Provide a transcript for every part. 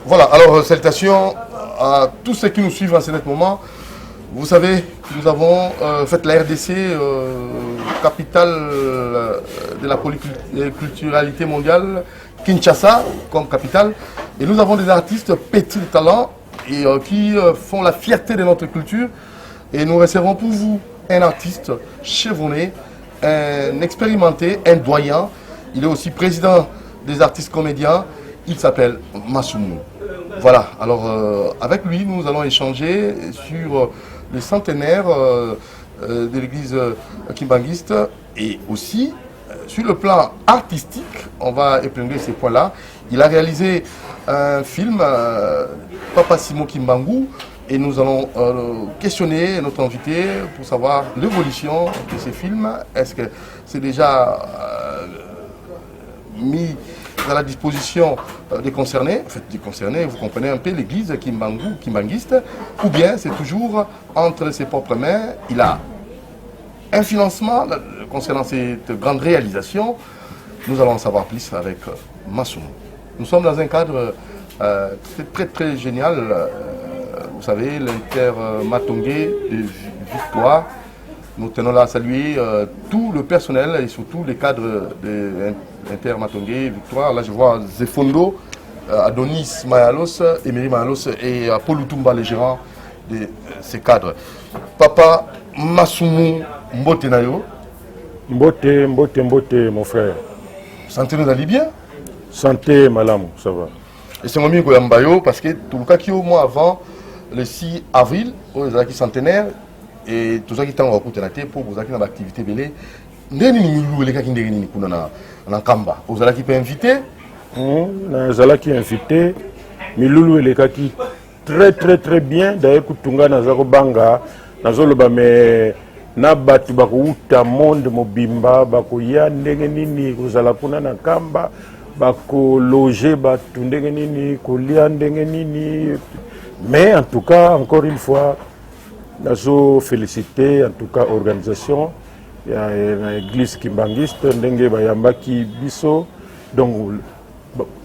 Voilà, alors salutations à tous ceux qui nous suivent en ce moment. Vous savez, nous avons fait la RDC, capitale de la polyculturalité mondiale, Kinshasa comme capitale. Et nous avons des artistes petits de talent et qui font la fierté de notre culture. Et nous recevons pour vous un artiste chevronné, un expérimenté, un doyen. Il est aussi président des artistes comédiens. Il s'appelle Massoumou. Voilà, alors avec lui, nous allons échanger sur le centenaire de l'église kimbanguiste et aussi sur le plan artistique, on va épingler ces points-là. Il a réalisé un film, Papa Simon Kimbangu, et nous allons questionner notre invité pour savoir l'évolution de ces films. Est-ce que c'est déjà mis à la disposition des concernés, en fait des concernés, vous comprenez un peu l'église kimbanguiste, ou bien c'est toujours entre ses propres mains. Il a un financement concernant cette grande réalisation. Nous allons en savoir plus avec Massoumou. Nous sommes dans un cadre très génial. Vous savez, l'Inter-Matongé de Victoire. Nous tenons là à saluer tout le personnel et surtout les cadres de l'Inter-Matongé Victoire. Là, je vois Zefondo, Adonis Mayalos, Emery Mayalos et Paul Utumba, les gérants de ces cadres. Papa Massoumou Mbote Nayo. Mbote, mon frère. Santé, nous allez bien? Santé, malam, ça va. Et c'est mon ami Goyambayo parce que tout le cas qui au mois avant le 6 avril, aux centenaire, et tout ça qui est en route pour vous avez une activité belé. Les gens qui sont en Kamba, vous allez qui peut inviter? Vous allez qui inviter. Miloulou et les gens qui très bien. D'ailleurs, Kutunga Nazaro Banga, Nazolo Bame, Nabatu Bakuta, Monde Mobimba, Bakuya, Ndengenini, vous allez kuna na Kamba, Bako loger, Batundengenini, Kolia Ndengenini. Mais en tout cas, encore une fois, nous féliciter en tout cas l'organisation. Il y a l'église kimbanguiste, ndenge bayambaki biso, donc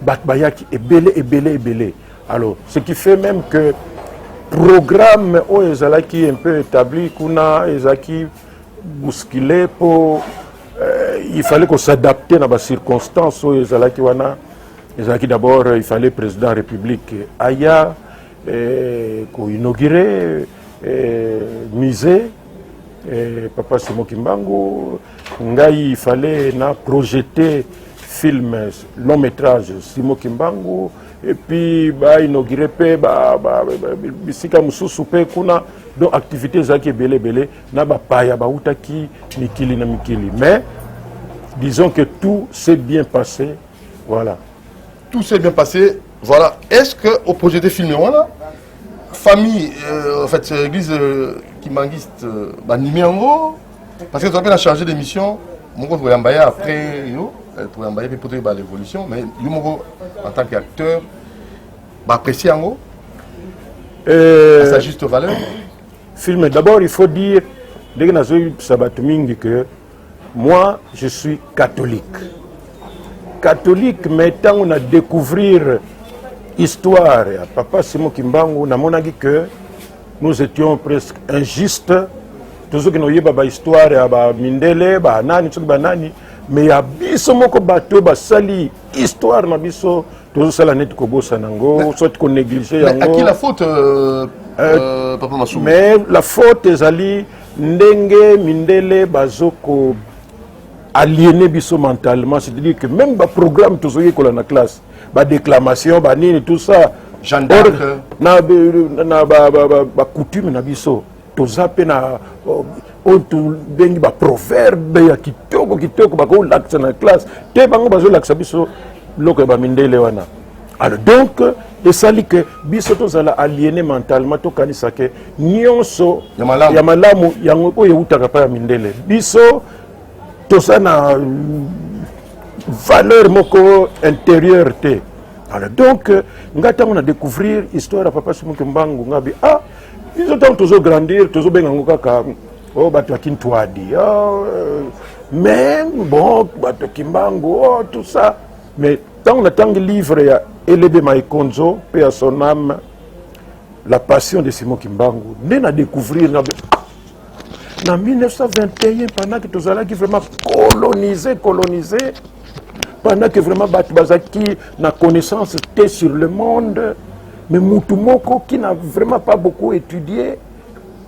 batbayaki est belé. Alors, ce qui fait même que programme qui est un peu établi, kuna ezaki bousculé pour il fallait qu'on s'adapte dans les circonstances où ezaki d'abord il fallait président de la République aya qu'on inauguré musée Papa Simon Kimbangu ngai il fallait na projeter film long métrage Simon Kimbangu et puis ba inauguré pe bisika mususu pe kuna donc activité zaki belé na ba paya ba utaki mikili na mikili, mais disons que tout s'est bien passé, voilà. Tout s'est bien passé, voilà. Est-ce que au projet de film voilà famille, en fait, l'église kimbanguiste, animée en gros, parce que tu as changé d'émission, mon gars, pour Yambaya après, pour Yambaya, pour l'évolution, mais Yumogo, en tant qu'acteur, apprécié en gros, à sa juste valeur. Film, d'abord, il faut dire, dès que nous avons que moi, je suis catholique. Catholique, mais tant on a découvert histoire, Papa Simon Kimbangu, on a dit que nous étions presque injustes. Tout ce qui nous a histoire, Mindele, Nani, mais il y a biso moko bateau, sali histoire, tout ça, la net kobo sanango, soit qu'on néglige. Mais à qui la faute, Papa Massoumou? Mais la faute est ali, Ndenge, Mindele, Bazoko, aliéné biso mentalement, c'est-à-dire que même le programme, tout ce qui est dans la classe, la déclamation, tout ça, gendarme, na coutume na biso, tout ça pena tu bengi ba proverbe ya kitoko ba ko laksa na classe, te bango bazo laksa biso loko ba mindele wana. Alors donc et ça dit que biso to zala aliéné mentalement to kanisa ke nyonso ya malamu yango ko yeutaka pa ya mindele. Biso to ça na valeur moko intérieure te. Alors donc ngata on a découvrir histoire de Papa Simon Kimbangu ngabi ils ont toujours grandir toujours bengango kaka bato akintwadi même bon bato Kimbangu tout ça, mais tant on attend le livre ya Elebe Maikonzo, paix à son âme, la passion de Simon Kimbangu, n'est à découvrir en 1921, pendant que tout ça qui vraiment colonisé, pendant que vraiment Batbazaki n'a connaissance sur le monde, mais Moutoumoko qui n'a vraiment pas beaucoup étudié,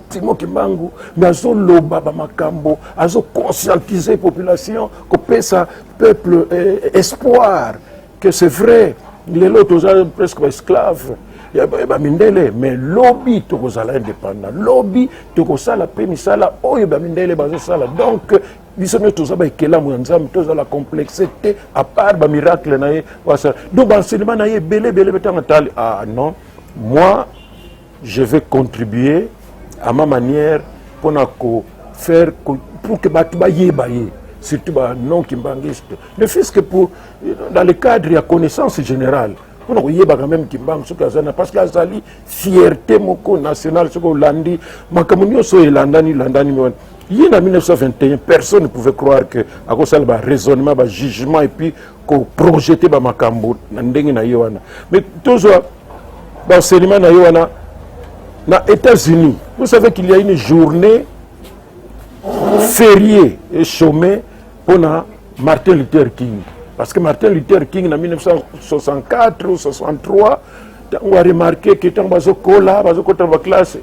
Simon Kimbangu, mais azo loba makambo, azo conscientiser la population, que ça peuple espoir, que c'est vrai, les autres sont presque esclaves. Mais lobby tokozala indépendant, lobby tokozala pe misala oyo ba mindele bazosala. Donc biso tozaba ekela mwanzam tozala complexité à part ba miracle na ye wasala. Donc enseignement na ye belé betangatali. Ah non, moi je vais contribuer à ma manière pour faire pour que batuba yebaye surtout ba non kimbangiste. Ne fût-ce que pour dans le cadre de la connaissance générale. On a quand même Kimbangu parce qu'il y a une fierté nationale sur Hollandi. Il y a en 1921, personne ne pouvait croire que à cause de raisonnement, de jugement et puis qu'on projetait Makambo. Mais toujours, dans l'enseignement aux États-Unis, vous savez qu'il y a une journée fériée et chômée pour Martin Luther King. Parce que Martin Luther King, en 1964 ou 1963, on a remarqué que dans la classe,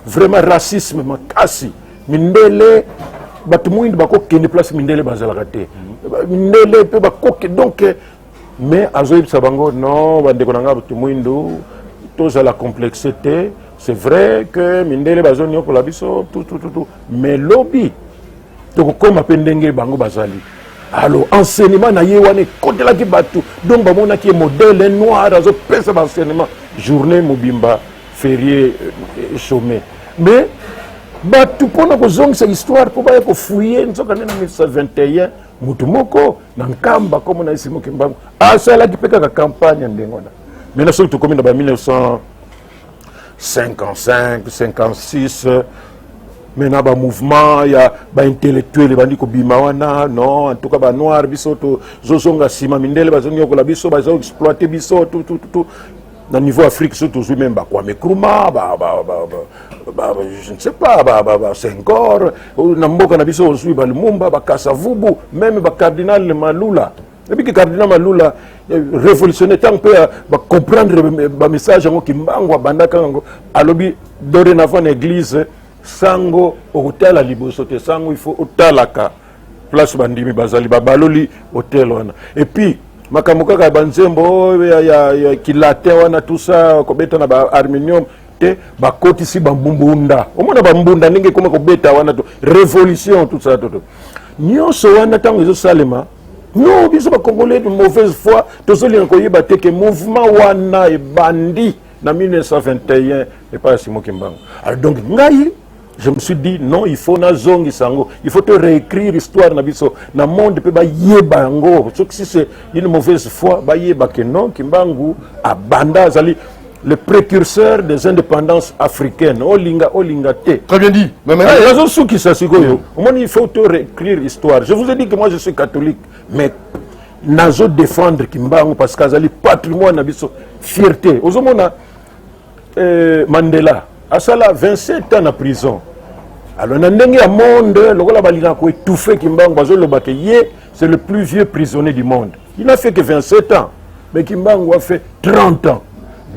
vraiment racisme, makasi. Mindele, batumuinde bako kene place mindele bazalagate. Mindele pe bako donc mais azoïb sabango non, bande konanga batumuinde tous à la complexité. C'est vrai que mindele bazonio pour la biso tout. Mais lobby, donc comme appendenge bango bazali. Alors, enseignement, na yewane côté là qui batou. Donc, bamona qui est modèle noir, azo pèse enseignement. Journée mobimba, férié, chômé. Mais, batou pour nous zong cette histoire pour pas fouiller. Nous sommes en 1921, mutumoko, nankamba comme on a ici Kimbangu. Ah, ça là qui peut la campagne ndengona. Mais nous sommes tout comme dans 1955, 56. Maintenant, il y a un mouvement, il y a des intellectuels, il y a des bimawana, non, en tout cas, les noirs, ils sont sima mindele, ils ont exploité, tout. Dans le niveau Afrique, surtout, même, Kwame Nkrumah, je ne sais pas, Senghor, Namboka Nabiso, Lumumba, Kasavubu, même le cardinal Malula. Et puis que le cardinal Malula révolutionné tant peu comprendre le message qui Kimbangu, Bandakango, à l'objet dorénavant l'église. Sango hôtel à Libosote, Sango il faut hôtelaka place bandimi bazali babaloli hôtel wana. Et puis makamuka ka banzembo ya kilate wana tout ça ko beta na ba armenium te ba koti si bambunda. Omona bambunda ninge koma ko beta wana to révolution tout ça tout. Nyonso wana tango ezo salema. Non, biso ba congolais de mauvaise foi, to soli ko yeba te que mouvement wana e bandi na 1921 et pas Simon Kimbangu. Alors donc ngai je me suis dit, non, il faut il faut te réécrire l'histoire dans le monde, si c'est une mauvaise foi, que non, Kimbangu, Abanda, le précurseur des indépendances africaines, Olinga te. Très bien dit. Mais il faut te réécrire l'histoire. Je vous ai dit que moi je suis catholique, mais nazo défendre Kimbangu parce qu'il y a le patrimoine, fierté. Mandela. Asala 27 ans en prison. Alors, dans le monde, c'est le plus vieux prisonnier du monde. Il n'a fait que 27 ans. Mais Kimbangu a fait 30 ans.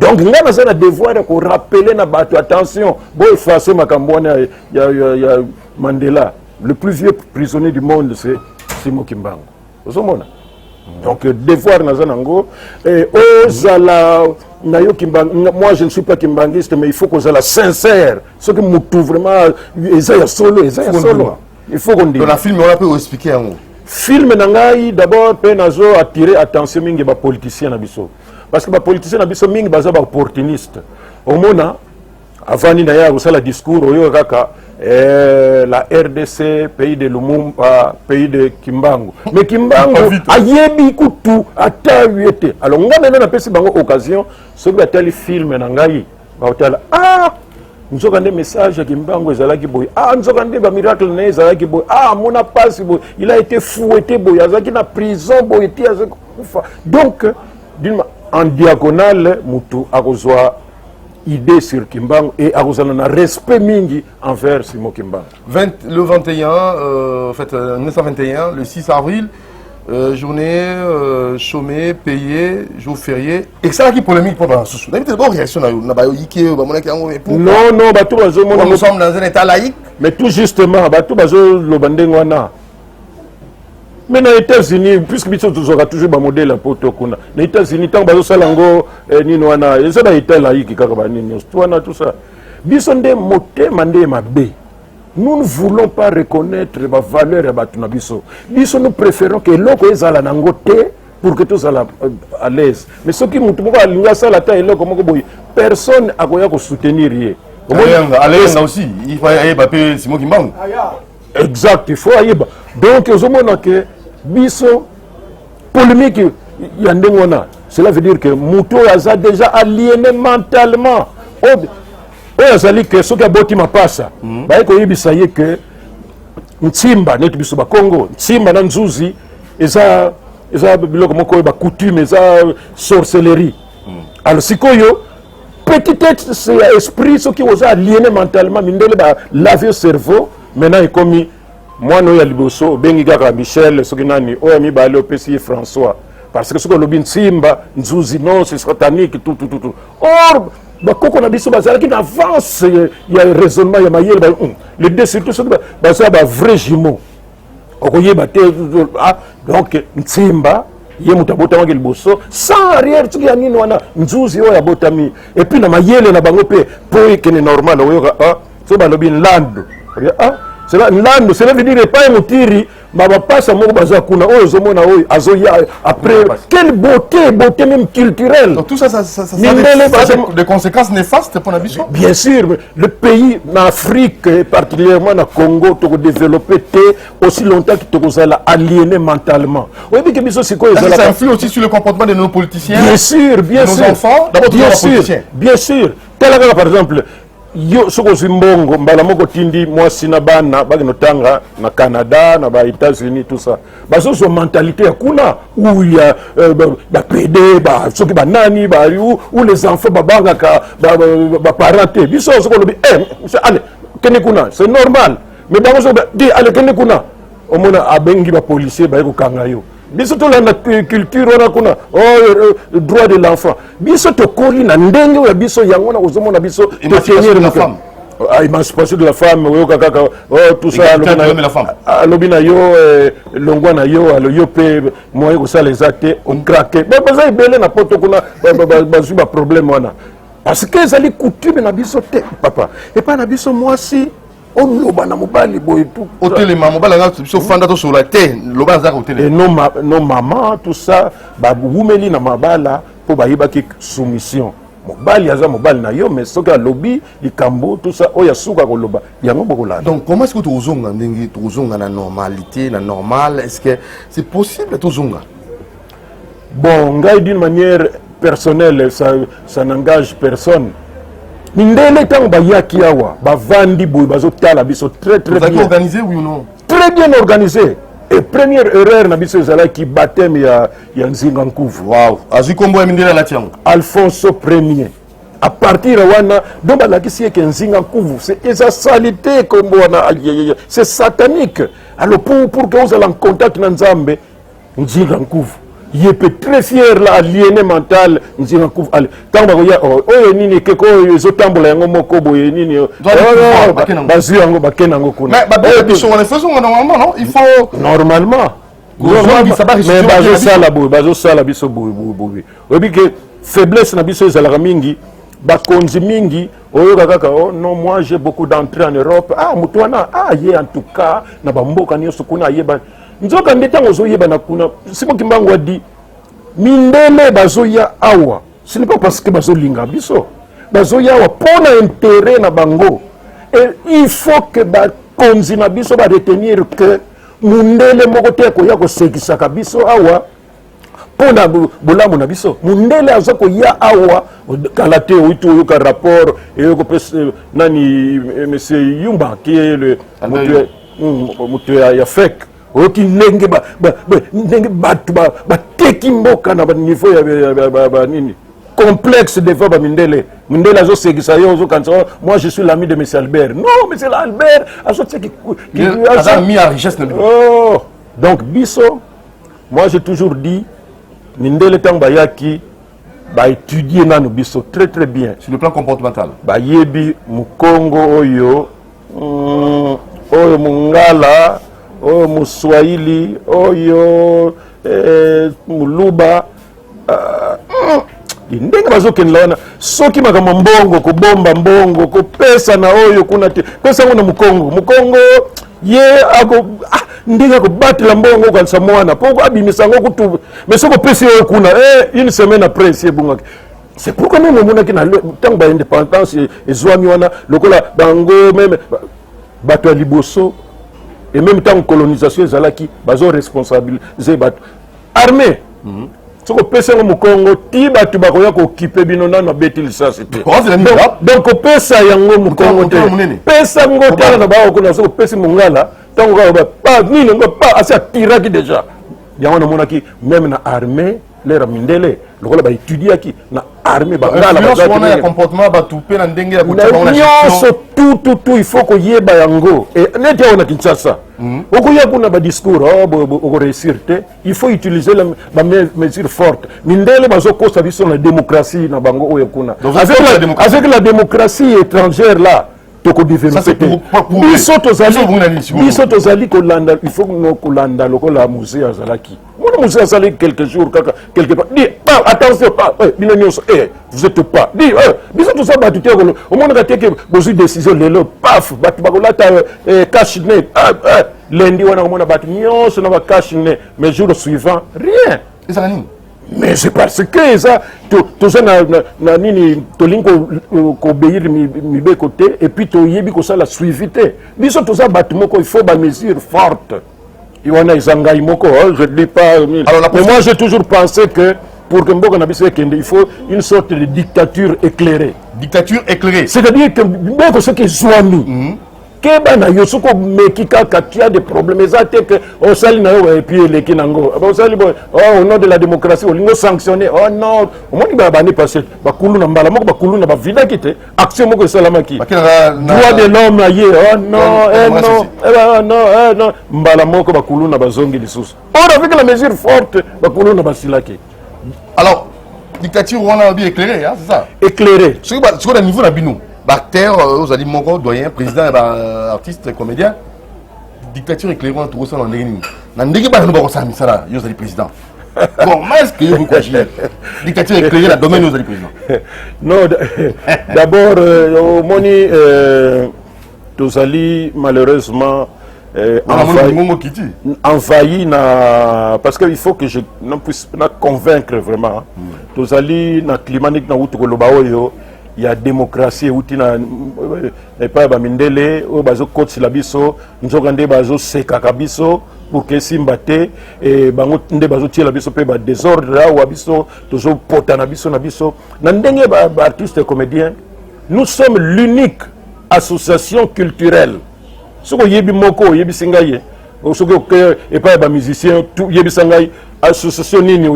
Donc, il a un devoir de rappeler, attention, il y a Mandela. Le plus vieux prisonnier du monde, c'est Simon Kimbangu. Donc, devoir Nazanango. Et moi, je ne suis pas kimbangiste, mais il faut qu'on soit sincère. Ce que nous trouvons vraiment, il faut qu'on dise. Dans la film, on peut expliquer un mot. Film nangai d'abord penazo attirer attention mingi ba politiciens na biso. Parce que ba politiciens na biso mingi baza ba opportuniste. Au mona avant ni naya usala discours oyo kaka la RDC, pays de Lumumba, pays de Kimbangu. Mais Kimbangu ayebi kutu atawete. Alors nga maintenant na pesi bango occasion ce que tel film nangai ba hôtel nous avons des messages qui Kimbangu ezalaki boy. Nous avons des miracles na ezalaki boy. Mona passe boy. Il a été fouetté boy. Azaki na prison boy. Donc en diagonale mutu akozwa idée sur Kimbangu et akozala na respect mingi envers Simon Kimbangu. Le 21, en fait, 1921, le 6 avril, journée chômée, payée, jour férié. Et ça qui polémique pour la sous. D'habitude, bonne réaction là. Non, nous sommes dans un état laïque. Mais tout justement, bato bazo lobandengwana. Mais dans les États-Unis, puisque nous aura toujours un modèle pour tout kuna. Les États-Unis, tant bazo salango ni noana, et ça va être laïque kakabani news. Tout ça. Bisonde moté mandé mabé. Nous ne voulons pas reconnaître la valeur de Batunabiso. Nous préférons que l'on ait à la nangote pour que tous soient à l'aise. Mais ce qui nous personne n'a soutenir. Allez, aussi, il faut y Simon Kimbangu. Exact, il faut y donc, biso polémique, cela veut dire que Mouto a déjà aliéné mentalement. Oyo que soki aboti mapasa baye koyebisa ye que ntimba netu biso bakongo ntimba na nzuzi eza biloko moko ba coutume eza sorcellerie. Alors sikoyo peut-être c'est esprit soki oza aliéné mentalement mindele ba laver cerveau maintenant est comme moi no ya liboso bengi kaka Michel soki nani oyo mi ba le opesi François parce que soki lobi ntimba nzuzi non c'est satanique tout. Or bakoko na biso bazala qui avance il y a un raisonnement ya mayele les deux surtout ça ba vrai jumeau okoyeba te donc ntimba ye mutabota wange liboso sans arrière tu ya nini wana nzuzi oya botami et puis na mayele na bango pe po ekene normal oyoka so balobi nlando c'est là nlando cela veut dire pas mutiri baba passa moko baza kuna oyo zomona oyo azoya après quelle beauté même culturelle. Donc tout ça a des conséquences néfastes pour la biso. Bien sûr, le pays en Afrique et particulièrement au Congo to développer aussi longtemps que tu as aliéné mentalement. Oui, mais que biso c'est quoi ça influe aussi sur le comportement de nos politiciens. Bien sûr, de nos enfants, d'abord bien sûr. Tel par exemple yo soko zimbongo mbala moko tindi mwasi na bana bakinotanga na Canada na ba États-Unis tout ça baso so mentalité ya kuna où il y a ba PD ba soki banani ba ou les enfants babanga ka ba parenté biso soko lobi allez kene kuna c'est normal mais bango so di allez kene kuna omona abengi ba policier ba ko kanga yo biso to la culture wana kuna droit de l'enfant biso to koli na ndenge ya biso yango na kozomona biso to tenir la femme émancipation de la femme kaka tout ça lobi na yo longwa na yo alo yo pe moye ko sala exacte on craquer ba baza ibele na poto kuna bazu ba problème wana parce que ezali coutume na biso te papa et pas na biso mwasi on loba na mobali boy tout hôtel mobali nga biso fanda to sur la terre loba za hôtel et non maman tout ça ba wumeli na mabala po ba yibaki soumission mobali aza mobali na yo mais soka lobby likambo tout ça oya suka ko loba yango bokola. Donc comment est-ce que tu ozonga ndenge tu ozonga na normalité na normal, est-ce que c'est possible tu ozonga? Bon ngai d'une manière personnelle ça n'engage personne. Mindele tango bayaki awa bavandi boy bazotala biso très bien organisé, oui ou non? Très bien organisé. Et première erreur na biso ezala ki baptême ya Nzinga Nkuvu. Wow, azu kombo ya mindele la tiango Alfonso Ier. À partir wana donc balakisi ke Nzinga Nkuvu c'est esa salité kombo wana c'est satanique. Alors pour que vous allez en contact na Nzambe Nzinga Nkuvu il est très fier là aliéné mental Nzinga Nkuvu quand ba ya nini keko ezotambola yango moko boye nini bazu yango bakenango kuna mais on faisons normalement non il faut normalement mais bazo sala biso boye obi que faiblesse na biso ezalaka mingi bakonzi mingi oyoka kaka non moi j'ai beaucoup d'entrées en Europe mutwana ye en tout cas na bamboka nyonso kuna yeba nzoka ndetango zoyeba na kuna Simon Kimbangu a dit mindele bazoya awa ce n'est pas parce que bazolinga biso bazoya awa pona intérêt na bango et il faut que bakonzi na biso ba retenir que mundele moko te ko ya ko sekisaka biso awa pona bolamu na biso mundele azoko ya awa kalate oito yoka rapport et yoko nani monsieur Yumba qui est le mutu ya fake oki ndenge ndenge batu teki mboka na niveau ya nini complexe devant Mindele. Mindele azo segisa yo zo kanso moi je suis l'ami de monsieur Albert. Non, monsieur Albert azo teki qui a mis à richesse. Oh, donc biso moi j'ai toujours dit Mindele tang bayaki ba étudier nanu biso très très bien sur le plan comportemental. Ba yebi mukongo oyo oyo mungala oyo muswahili oyo muluba ndenge bazokendela wana soki makambo mbongo kobomba mbongo kopesa na oyo kuna te pesa ngo na mukongo ye ako ndenge akobatela mbongo kanisa mwana po abimisa ngo kutu mais soko pesa oyo kuna une semaine après c'est bungaki. C'est pourquoi nous monaki na tant ba indépendance ezwami wana lokola bango même bato liboso et même temps colonisation ezalaki bazo responsabiliser bato armée soko pesa ngo mukongo ti bato bakoya ko occuper bino na beti licence te donc pesa yango mukongo te pesa ngo tala na ba ko na soko pesa mungala tango ba nini ngo pas asa tiraki déjà yango na monaki même na armée l'air Mindele lokola ba étudiaki na armée ba ngala ba ya comportement ba tupe na ndenge ya tout il faut ko yeba yango et nete on a Kinshasa okoya kuna ba discours o réussir te il faut utiliser la mesure forte Mindele bazo kosa biso na démocratie na bango oyo kuna avec la démocratie étrangère là toko développer biso tozali kolanda il faut no kolanda lokola musée azalaki Moussa Salé quelques jours, quelque part. Dis, attention, vous êtes pas. Dis, bisous tout ça, au moins, on a été que vous avez décision, paf, cash net, lundi, on a battu, on a cash net, mais jour suivant, rien. Mais c'est parce que ça, tout ça, obéir mes côtés, et puis tu y as la suivité. Bisous tout ça, il faut des mesures fortes. Je ne dis pas. Mais moi, j'ai toujours pensé que pour que Mboka Nabisse il faut une sorte de dictature éclairée. Dictature éclairée. C'est-à-dire que Mboka ce qui est Swami. Kebana Yosoko Mekika Katia des problèmes. Exactement que on sali na et puis les Kinango. On sali au nom de la démocratie, on l'a sanctionné. Oh non, au moins il va banner passer. Bakulu na mbala moko bakulu na ba vida kite. Action moko salamaki. Droit de l'homme aye. Oh non, non. Mbala moko bakulu na bazongi lisusu. Or avec la mesure forte bakulu na basilaki. Alors, dictature on a bien éclairé, hein, c'est ça. Éclairé. Sur le niveau na binou. Acteur, vous allez mon doyen, président, artiste, comédien. Dictature éclairante, tout ça, on a dit pas nous ça, vous allez président. Comment est-ce que vous croyez dictature éclairée, la domaine, vous allez président. Non, d'abord, au moni, tous allez malheureusement envahi parce qu'il faut que je puisse convaincre vraiment. Tous allez dans le climat, il y a démocratie outi na pas ba Mindele o bazo coach la biso nzokande bazo sekaka biso pour que simbate et bango nde bazo tiela biso pe ba désordre là ou biso tozo potana biso na biso na ndenge ba artiste comédien nous sommes l'unique association culturelle soko yebi moko yebi singaye soko et pas ba musicien tout yebi sangai association nini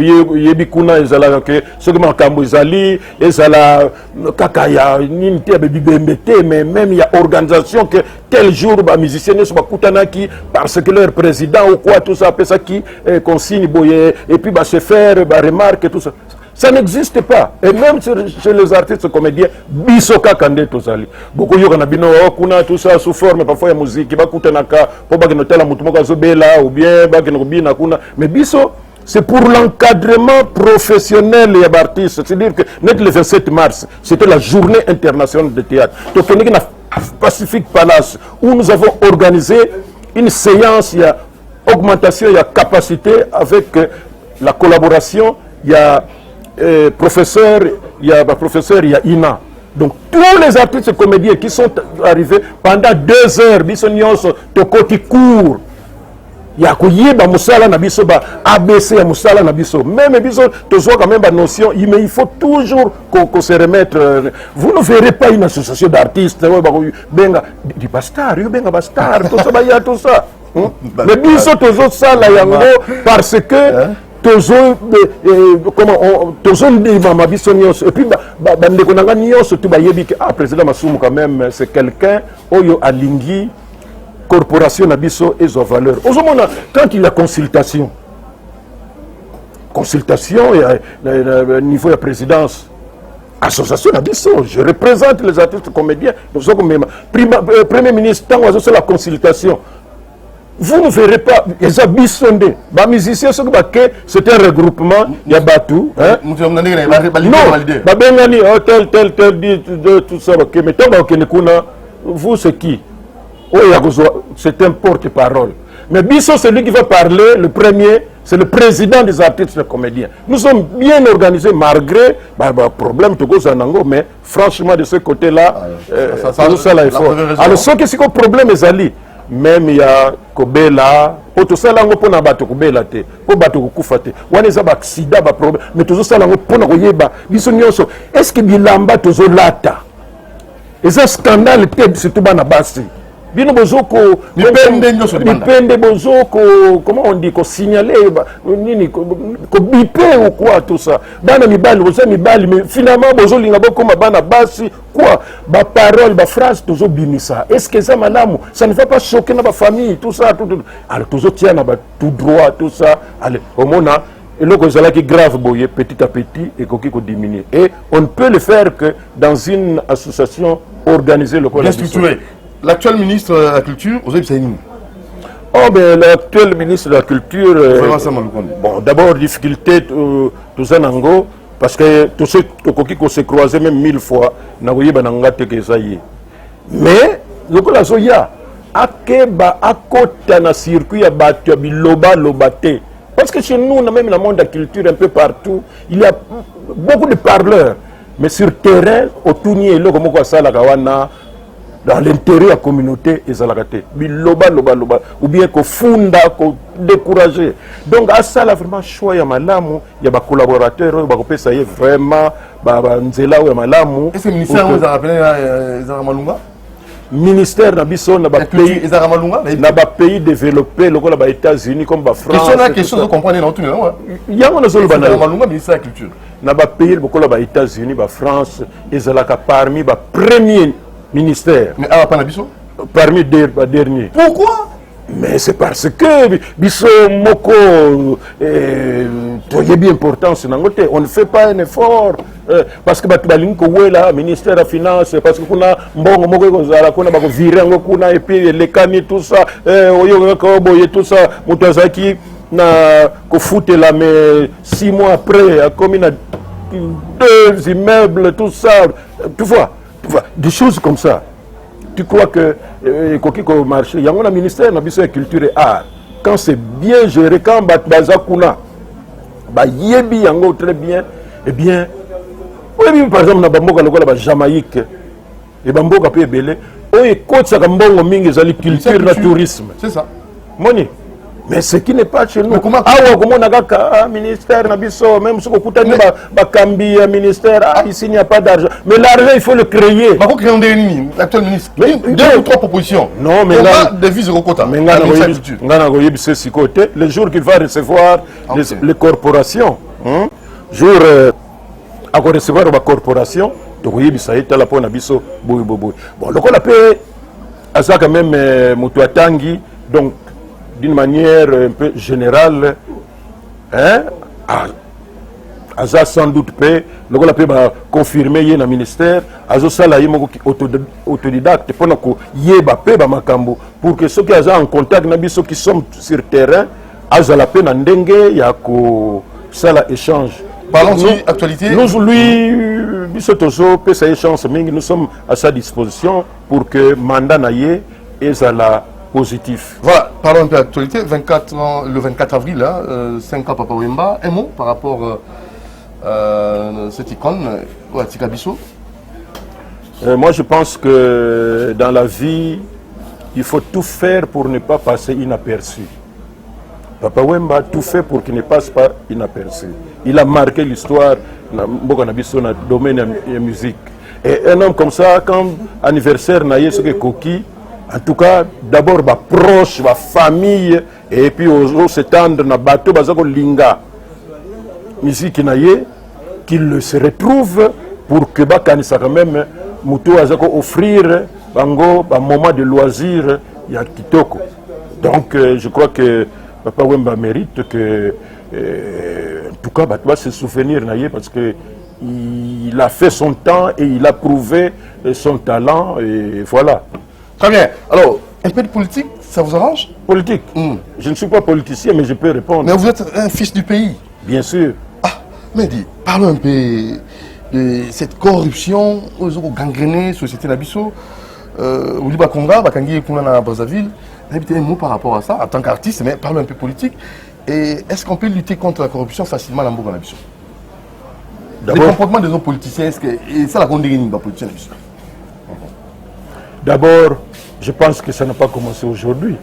yebi kuna ezala ke soki makambo ezali ezala kakaya nini te bibembete mais même il y a organisation que tel jour ba musicien ne soit kutanaki parce que leur président ou quoi tout ça après ça qui consigne boye et puis ba se faire ba remarque tout ça. Ça n'existe pas. Et même chez les artistes comédiens, bisoka kande tozali. Beaucoup yokana bino kuna tout ça sous forme parfois ya musique ba kutanaka po ba kinotela mutu moko azobela ou bien ba kinobina kuna mais biso c'est pour l'encadrement professionnel des artistes. C'est-à-dire que le 27 mars, c'était la journée internationale de théâtre. Donc, on est à Pacific Palace, où nous avons organisé une séance, il y a augmentation, il y a capacité avec la collaboration, il y a professeur, il y a Ina. Donc, tous les artistes comédiens qui sont arrivés pendant 2 heures, ils sont tokoti court. Il y a koyeba musala na biso ba ABC ya musala na biso même biso tozo quand même ba notion mais il faut toujours qu'on se remettre. Vous ne verrez pas une association d'artistes benga di bastar yo benga bastar tout ça ba ya tout ça mais biso tozo sala yango parce que tozo ndima biso nyonso et puis bandeko nanga nyonso tu bayebi que président Masumu quand même c'est quelqu'un oyo alingi corporation na biso ezo valeur ozomona quand il y a consultation niveau de présidence association na biso je représente les artistes comédiens nous sommes même premier ministre tant ozo la consultation. Vous ne verrez pas, les abissondés, les musiciens, c'est un regroupement, il y a Batou. Non, tel, tout ça, mais tant vous, c'est qui? C'est un porte-parole. Mais Bisso, c'est lui qui va parler, le premier, c'est le président des artistes et comédiens. Nous sommes bien organisés, malgré problème, mais franchement, de ce côté-là, ça, là, il faut. Alors, ce qui est le problème, c'est Ali. Même il y a Kobela, pour ça là on peut n'abattre Kobela te, pour battre Kufate. On est à accident, ba problème. Mais tout ça là on peut n'aboyeba. Bisonyoso. Est-ce que bilamba tozo lata? Et ça scandale tête surtout bana basi. Bino bozoko dépende bozoko comment on dit ko signaler nini ko biper ou quoi tout ça. Bana mibali boza mibali mais finalement bozo linga boko bana basi quoi ba parole ba phrase tozo bimisa. Est-ce que ça malamu ça ne va pas choquer na ba famille tout ça tout. Alors tozo tient na ba tout droit tout ça. Allez au mona et le cause là qui grave boyer petit à petit et qui diminuer. Et on ne peut le faire que dans une association organisée locale. L'actuel ministre de la Culture, Ozeb Saïni. Oh, ben l'actuel ministre de la Culture. Bon, d'abord, difficulté, tout ça, Nango, parce que tout ce qui s'est croisé même 1000 fois, Nagoye Banangate Kezaye. Mais, le coup là, Zoya, Akeba, Akota, na circuit, Abatua, Biloba, Lobate. Parce que chez nous, on a même dans le monde de la culture, un peu partout, il y a beaucoup de parleurs. Mais sur terrain, au Tounier, le Gomoko Sala Gawana, dans l'intérêt de la communauté et zalakate biloba loba ou bien ko funda ko décourager donc à ça là vraiment choix ya malamu ya ba collaborateurs ba ko pesa vraiment ba nzela ya malamu. Est-ce que ministère vous a rappelé Zaramalunga ministère na biso na ba pays Zaramalunga na ba pays développés lokola ba États-Unis comme ba France. Question de comprendre non tout non. Yango na zolo bana Zaramalunga ministère de la culture. Na ba pays lokola ba États-Unis ba France ezalaka parmi ba premier ministère. Mais à Panabiso parmi les derniers. Pourquoi? Mais c'est parce que Bisso Moko est bien important. On ne fait pas un effort. Parce que le ministère de la Finance, parce que nous avons viré et puis les canis, tout ça, tout ça, Moutazaki, na foute là, mais 6 mois après, comme il a 2 immeubles, tout ça, tu vois. Des choses comme ça. Tu crois que le marché, il y a un ministère de la Culture et Art. Quand c'est bien géré, quand Bazakuna, Yebi Yango très bien, eh bien, oui, par exemple, dans la Jamaïque, et Bamboka peut belé, oui, quand ça Gambongo Mingi, la culture, le tourisme. C'est ça. Moni. Mais ce qui n'est pas chez nous. Comment ministère, même si on ministère, ici il n'y a pas d'argent. Mais l'argent, il faut le créer. Pourquoi créer un ennemi, l'actuel ministre? 2 ou 3 propositions. Non, mais là, des vies au quota. Mais le jour qu'il va recevoir les corporations, jour à recevoir la corporation, donc il ça est là pour Nabiso, bon, le coup la paix, à ça quand même, Moutouatangi, donc. D'une manière un peu générale, hein, sans doute le gars va confirmer le ministère, autodidacte pour que ceux qui sont en contact, ceux qui sont sur le terrain, la peine en dengue, il y a échange. Parlons d'actualité. Nous sommes à sa disposition pour que mandat naïe et la positif. Voilà, parlons un peu d'actualité. Le 24 avril, là, 5 ans Papa Wemba, un mot par rapport à cette icône, Tikabiso. Moi, je pense que dans la vie, il faut tout faire pour ne pas passer inaperçu. Papa Wemba a tout fait pour qu'il ne passe pas inaperçu. Il a marqué l'histoire dans le domaine de la musique. Et un homme comme ça, quand anniversaire n'a ce que Koki, en tout cas, d'abord, ma proche, ma famille, et puis aux s'étendre dans le bateau, linga. musique naye qu'il se retrouve pour que bakanisa quand même muto azako offrir bango un moment de loisir ya kitoko. Donc je crois que Papa Wemba mérite que en tout cas va se souvenir naye parce que il a fait son temps et il a prouvé son talent et voilà. Très bien. Alors, un peu de politique, ça vous arrange? Politique. Je ne suis pas politicien, mais je peux répondre. Mais vous êtes un fils du pays. Bien sûr. Ah, mais dis, parlons un peu de cette corruption aux gangrénées, société Nabiso. Au Liba Conga, Bakangi Kuna Brazzaville. Un mot par rapport à ça, en tant qu'artiste, mais parlons un peu politique. Et est-ce qu'on peut lutter contre la corruption facilement dans Mboka Nabiso? Le comportement des autres politiciens, est-ce que c'est la grande ligne de la politique Nabiso? D'abord, je pense que ça n'a pas commencé aujourd'hui.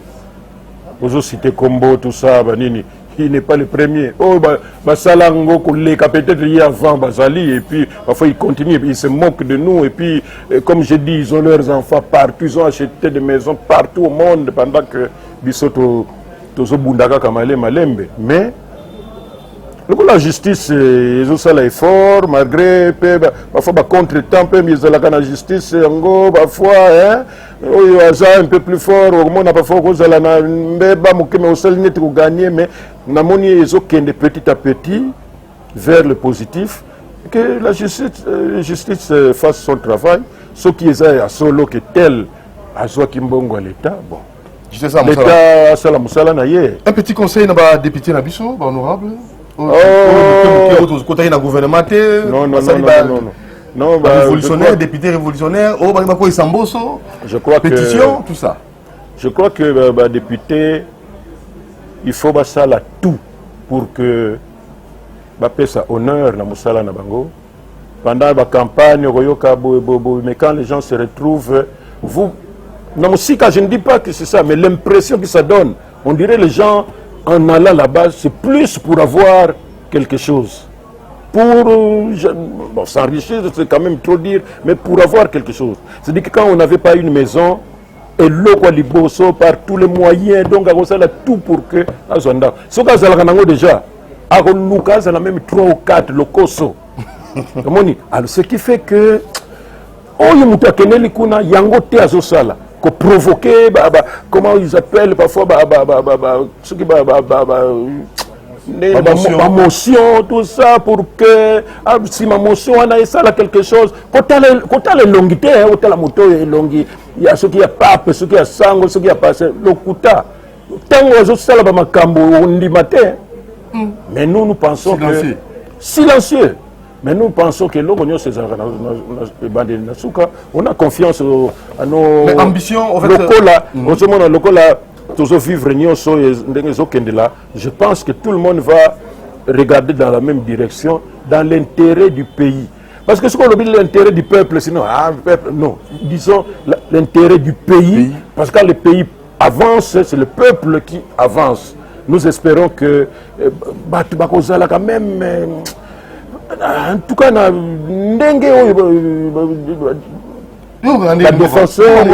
Vous avez cité Combo, tout ça, Banini. Il n'est pas le premier. Oh, Salango, peut-être hier avant Bazali, et puis parfois ils continuent, ils se moquent de nous, et puis, comme je dis, ils ont leurs enfants partout, ils ont acheté des maisons partout au monde pendant que Bissoto, Tozo Bundaka, Kamale, Malembe. Mais, la justice, ils ont ça l'effort, malgré, parfois, contre-temps, ils ont la justice, parfois, hein, un peu plus fort, on a parfois, gagner, mais ils ont petit à petit vers le positif, que la justice fasse son travail, ce qui est à solo que tel, à Kimbongo à l'État, bon. L'État, c'est la Moussala Naye. Un petit conseil, député Nabiso, honorable. Non, révolutionnaire, député révolutionnaire, je crois pétition, tout ça. Je crois que député, il faut ça là tout pour que ça honneur la Moussala Nabango. Pendant la campagne, mais quand les gens se retrouvent, vous, je ne dis pas que c'est ça, mais l'impression que ça donne, on dirait les gens en allant là-bas, c'est plus pour avoir quelque chose. Pour s'enrichir, c'est quand même trop dire, mais pour avoir quelque chose. C'est-à-dire que quand on n'avait pas une maison, et l'eau par tous les moyens, donc on a tout pour que. Ce qu'on a déjà, on a même 3 ou 4 locoso. Alors ce qui fait que, que provoquer, comment ils appellent parfois, ce qui ma motion, tout ça, pour que si ma motion on a ça là quelque chose, quand elle est longuité, quand la moto est longue, il y a ce qui a pape, ce qui a sang, ce qui a passé, le kuta. Tant que ça là, ma cambo, on dit matin. Mais nous pensons que silencieux. Mais nous pensons que l'Union on a confiance à nos ambitions. En fait, je pense que tout le monde va regarder dans la même direction, dans l'intérêt du pays. Parce que ce qu'on dit l'intérêt du peuple, sinon, non, disons l'intérêt du pays, parce que quand le pays avance, c'est le peuple qui avance. Nous espérons que Batubakozala quand même. En tout cas, la défenseur,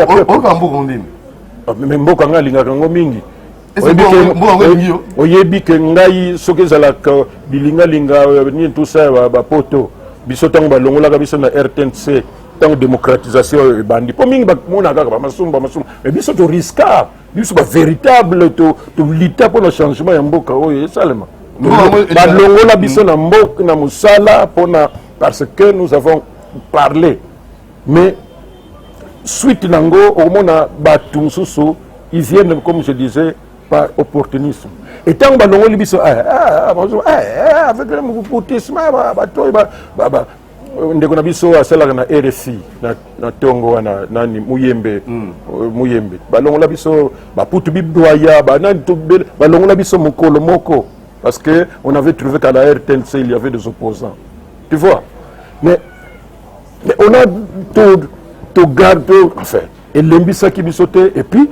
mais Mbokanga lingakango mingi. Oyebi ke ngai soki ezalaka bilingalinga ni tout ça ba poto biso tango balongolaka biso na RTNC tango démocratisation bandi po mingi bamonaka ba masumba mais biso to risquer biso ba véritable to lutter pour le changement ya mboka oyo esalema balongola biso na mboka na musala parce que nous avons parlé mais suite nango au mona batu mususu ils viennent comme je disais par opportunisme. Et tant que balongoli biso avec le poutisme ndeko na biso asala na RFI na tongo na nani muyembe balongola biso baputu bibdoya balongola biso mokolo moko parce que on avait trouvé qu'à la RTNC il y avait des opposants. Tu vois? Mais on a tout garde enfin et l'embissa qui bisoté et puis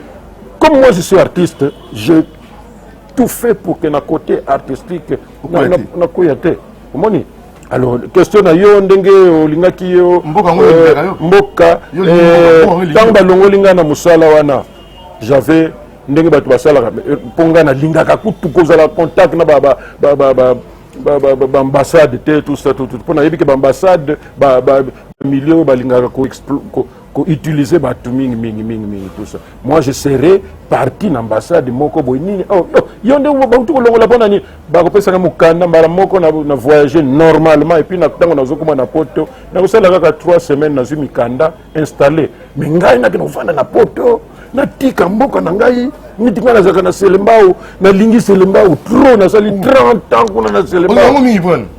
comme moi je suis artiste, je tout fait pour que na côté artistique na koyate. Omoni. Alors question na yo ndenge olingaki yo mboka tanga longolinga na musala wana j'avais ndenge batu basala ponga na lingaka kutu kozala contact na ambassade tout ça tout pour na yebike ambassade milieu balingaka ko utiliser batu mingi tout ça. Moi je serai parti na ambassade moko boynini yonde bautu kolongola pona ni ba ko pesa na mukanda mbala moko na voyager normalement et puis na tango na zokoma na poto na ko sala kaka 3 semaines na zumi kanda installé mais ngai na kino fanda na poto na tika mboka na ngai nitinga na zaka na selembao na lingi selembao trop na sali 30 ans kuna na selembao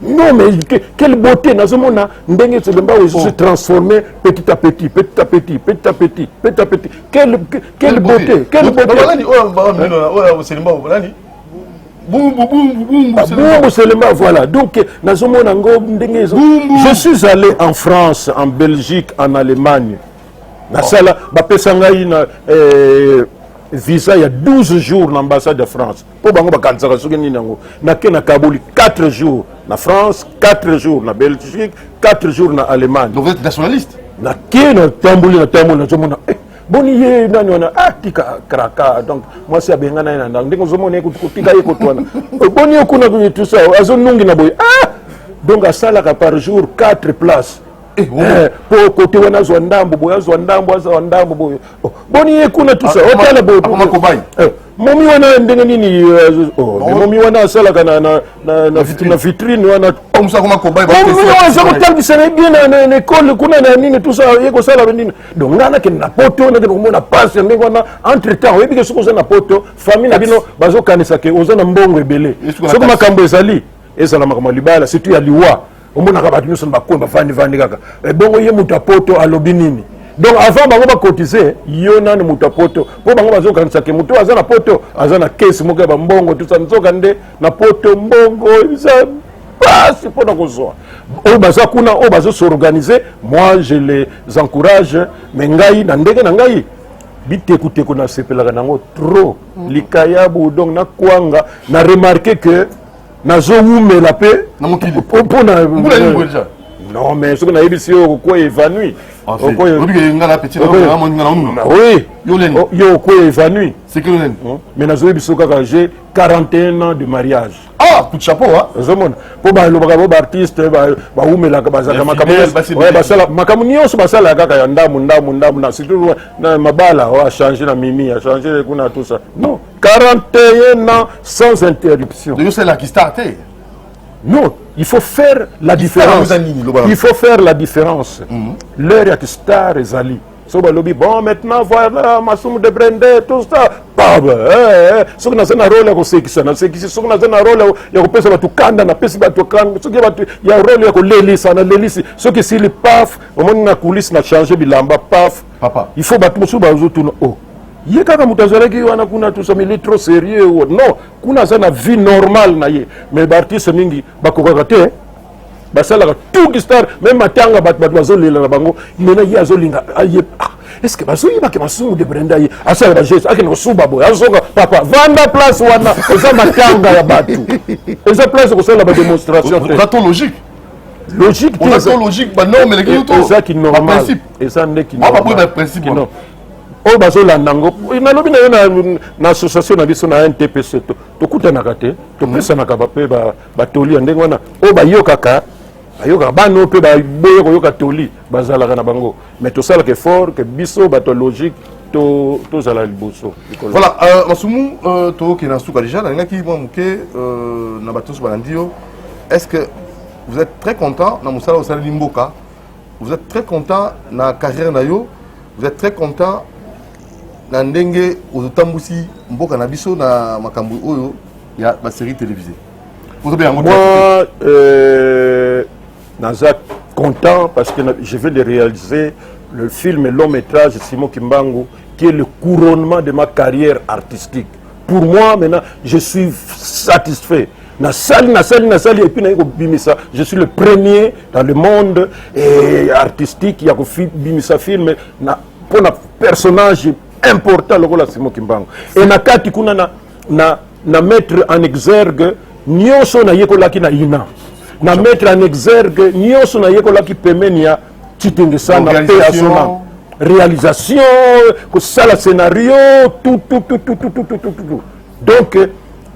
non mais quelle beauté na zomona ndenge selembao se transformer petit à petit quelle beauté Boum, Selema, voilà. Donc, je suis allé en France, en Belgique, en Allemagne. Visa il y a 12 jours dans l'ambassade de France. Pour na Kaboul 4 jours na France, 4 jours na Belgique, 4 jours na Allemagne. Donc vous êtes nationaliste? Na Tambouli na boni ye nani wana tika kraka donc moi c'est abengana na ndingo zomone kutika yeko twana boni okuna ku tout ça azonungi na boy donc asala ka par jour 4 places pour côté wana zo ndambo boy zo ndambo boy boni ye kuna tout ça hôtel boy akoma kobai momi wana ndenge nini momi wana asala kana na vitrine wana musa koma kobai ba ça ko tangisa na bien na école kuna na nini tout ça yeko sala nini donc ngana ke na poto na ko mona passe ndenge wana entre temps yebi ke soko na poto famille na bino bazo kanisa ke oza na mbongo ebele soko makambo ezali ezala makambo libala surtout ya liwa omona ka batu nyuso bakomba vandi kaka bongo ye muta poto alobi nini. Donc avant bango ba cotiser yona ni mutapoto po bango bazo kanisa ke muto azana poto azana case moka ba mbongo tout ça nzoka nde na poto mbongo ça passe pour na kozwa o baza kuna o bazo s'organiser. Moi je les encourage mais ngai na ndenge na ngai bitekuté ko na sepelaka nango trop likayabu donc na kwanga na remarquer que nazo umela pe na mokili po na déjà. Non, mais ce qu'on a dit, c'est quoi évanoui. Oui, yo quoi évanoui. C'est que mais j'ai 41 ans de mariage. Ah, coup de chapeau, hein. Pour les artistes, non, 41 ans sans interruption. C'est là qui startait. Non, il faut faire la différence. Il faut faire la différence. L'heure est star et Zali. Bon, maintenant, voilà, Massoum de Brende, tout ça. Ce qu'on a un rôle, c'est que ce qu'on a un rôle, il y a un peu de kanda, il y a un rôle, l'hélice, ce qui c'est le paf, au moment où la coulisse n'a changé, il a paf. Il faut battre mon sous-bazou tout. Il y a quand même tout ça, mais il est trop sérieux. Non, kuna na vie normale na ye. Mais les artistes mingi bakokakate, basala tout qui star, même matanga batwazo lela na bango, mena ye azolinga aye. Est-ce que bazo yima ke Massoum de Brenda ye asala ba geste akeno suba boy azoka papa vanda place wana eza matanga ya batu. Eza place ko sala ba démonstration. C'est logique. Logique, c'est logique, bah non mais les qui ça qui normal. Et ça n'est qui normal. Pas principe. O bazola nango na lobi na association na biso na NTPC to kutanaka te to pesa na kaba pe ba toli ndenge wana o ba yokaka ayoka bano pe ba boye ko yoka toli bazala na bango mais to sala que fort que biso ba to logique to zala liboso. Voilà, Massoumou to ki na suka déjà na ngaki mo muke na batos balandio. Est-ce que vous êtes très content na musala osala limboka? Vous êtes très content na carrière na yo? Vous êtes très content na ndenge ozotambusi mboka na biso na makambo oyo ya ba série télévisée? Moi naza content parce que je vais de réaliser le film et long métrage Simon Kimbangu qui est le couronnement de ma carrière artistique. Pour moi maintenant je suis satisfait. Na sali et puis je suis le premier dans le monde artistique qui a bimisa film na pour un personnage important le rôle Simon Kimbangu et na kati kuna na mettre en exergue nyonso na yekolaki na ina na mettre en exergue nyonso na yekolaki pemenia titengesa na pe asona réalisation ko sala scénario tout donc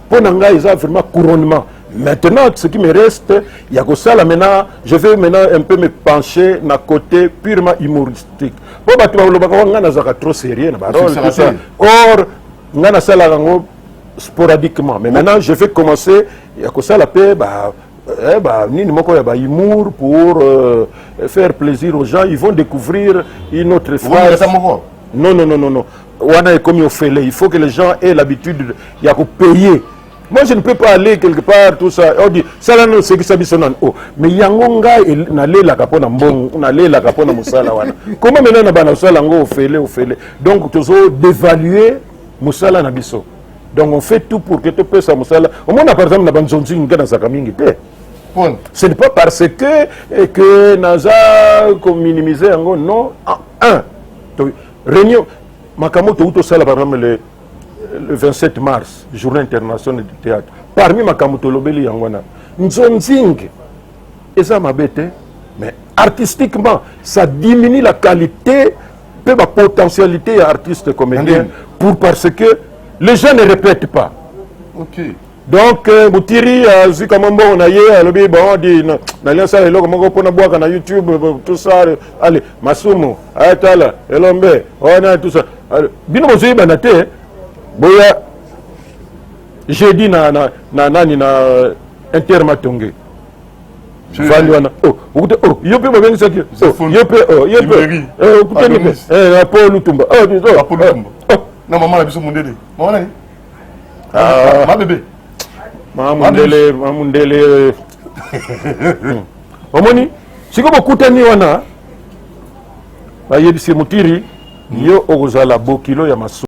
Pour Nanga, ils ont vraiment couronnement. Maintenant, ce qui me reste, il y a que ça là maintenant. Je vais maintenant un peu me pencher dans le côté purement humoristique. Pour que tu vas trop sérieux. Or, on a ça là sporadiquement. Mais maintenant, je vais commencer. Il y a que ça la paix. Humour pour faire plaisir aux gens. Ils vont découvrir une autre phase. Non. Il faut que les gens aient l'habitude de payer. Moi, je ne peux pas aller quelque part, tout ça. On dit, ça là, c'est que ça dit son nom. Mais Yangonga, on a la capone en bon, on a la capone en Moussala. Comment maintenant, on a Moussala au félé. Donc, tu dois dévaluer Moussala Nabiso. Donc, on fait tout pour que tu puisses à Moussala. Au moins, par exemple, on a besoin d'une Sakamingi. Ce n'est pas parce que Naza, comme minimiser, non. Réunion, Makamoto Uto Sala, par exemple, le 27 mars, journée internationale du théâtre. Parmi Makamoto Lobeli Yangwana, Nzonzing, et ça m'a bêté, mais artistiquement, ça diminue la qualité, la potentialité artiste comédien, parce que les gens ne répètent pas. Ok. Donc, Boutiri, Zikamambo, on a dit, bon, on dit, on ça, on a YouTube, tout ça, allez, Masumo, Ayatala, Elombe, on a tout ça. Bino Mozoui Banate, Boya, j'ai dit na Intermatonge. Valuana. Yo peux me dire ça. Yo peux. Paul Lutumba. Non, maman, la mon dédé. Maman, ma bébé. Mamundele. Omoni, si vous écoutez wana, ba yebisi mutiri, yo ozala bokilo ya masu.